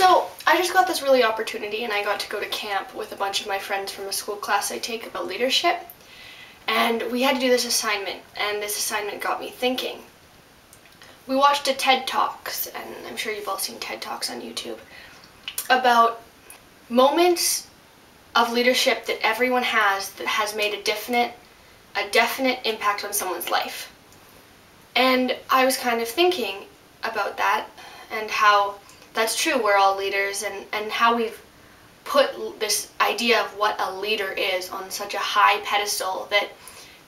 So I just got this really opportunity and I got to go to camp with a bunch of my friends from a school class I take about leadership. And we had to do this assignment, and this assignment got me thinking. We watched a TED Talks, and I'm sure you've all seen TED Talks on YouTube, about moments of leadership that everyone has that has made a definite impact on someone's life. And I was kind of thinking about that and how that's true, we're all leaders, and how we've put this idea of what a leader is on such a high pedestal that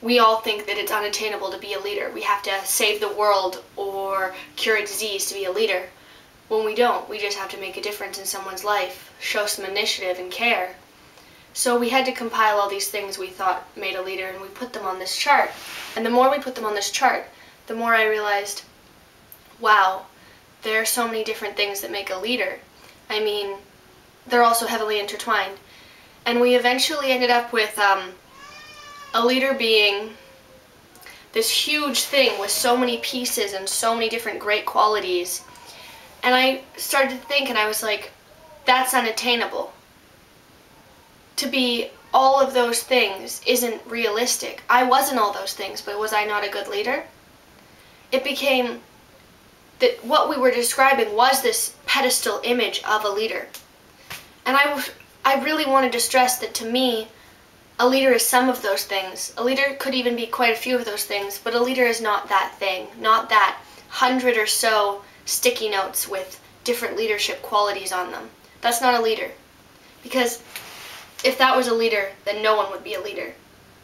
we all think that it's unattainable to be a leader. We have to save the world or cure a disease to be a leader. When we don't, we just have to make a difference in someone's life, show some initiative and care. So we had to compile all these things we thought made a leader, and we put them on this chart. And the more we put them on this chart, the more I realized, wow, there are so many different things that make a leader. I mean, they're also heavily intertwined. And we eventually ended up with a leader being this huge thing with so many pieces and so many different great qualities. And I started to think, and I was like, that's unattainable. To be all of those things isn't realistic. I wasn't all those things, but was I not a good leader? It became that what we were describing was this pedestal image of a leader. And I really wanted to stress that, to me, a leader is some of those things. A leader could even be quite a few of those things, but a leader is not that thing, not that 100 or so sticky notes with different leadership qualities on them. That's not a leader. Because if that was a leader, then no one would be a leader.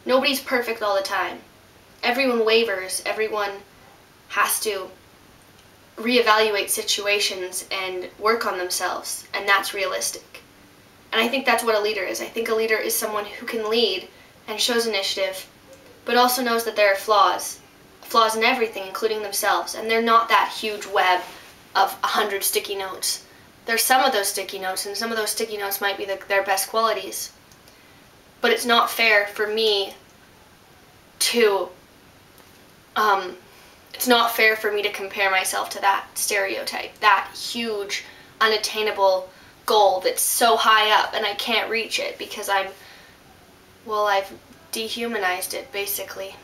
Nobody's perfect all the time. Everyone wavers. Everyone has to reevaluate situations and work on themselves, and that's realistic. And I think that's what a leader is. I think a leader is someone who can lead and shows initiative, but also knows that there are flaws in everything, including themselves, and they're not that huge web of 100 sticky notes. There's some of those sticky notes, and some of those sticky notes might be their best qualities. But it's not fair for me to compare myself to that stereotype, that huge, unattainable goal that's so high up and I can't reach it because I've dehumanized it, basically.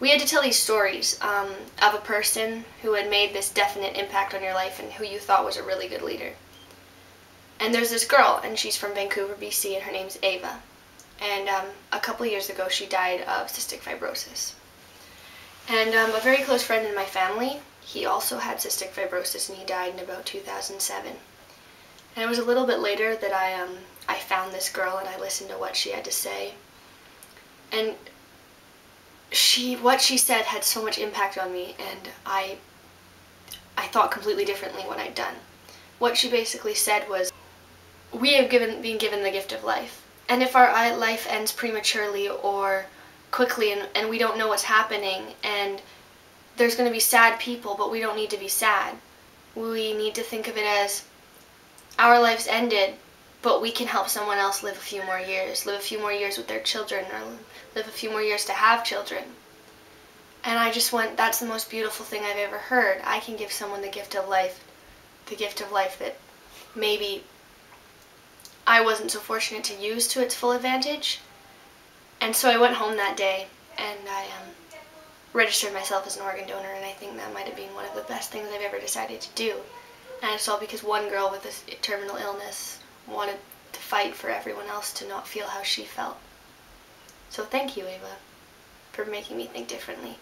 We had to tell these stories of a person who had made this definite impact on your life and who you thought was a really good leader. And there's this girl, and she's from Vancouver, BC, and her name's Ava. And a couple years ago, she died of cystic fibrosis. And a very close friend in my family, he also had cystic fibrosis, and he died in about 2007. And it was a little bit later that I found this girl, and I listened to what she had to say. And what she said had so much impact on me, and I thought completely differently what I'd done. What she basically said was, we have been given the gift of life. And if our life ends prematurely or quickly and we don't know what's happening, and there's going to be sad people, but we don't need to be sad. We need to think of it as our life's ended, but we can help someone else live a few more years with their children, or live a few more years to have children. And I just went, that's the most beautiful thing I've ever heard. I can give someone the gift of life that maybe I wasn't so fortunate to use to its full advantage. And so I went home that day and I registered myself as an organ donor, and I think that might have been one of the best things I've ever decided to do. And it's all because one girl with this terminal illness wanted to fight for everyone else to not feel how she felt. So thank you, Ava, for making me think differently.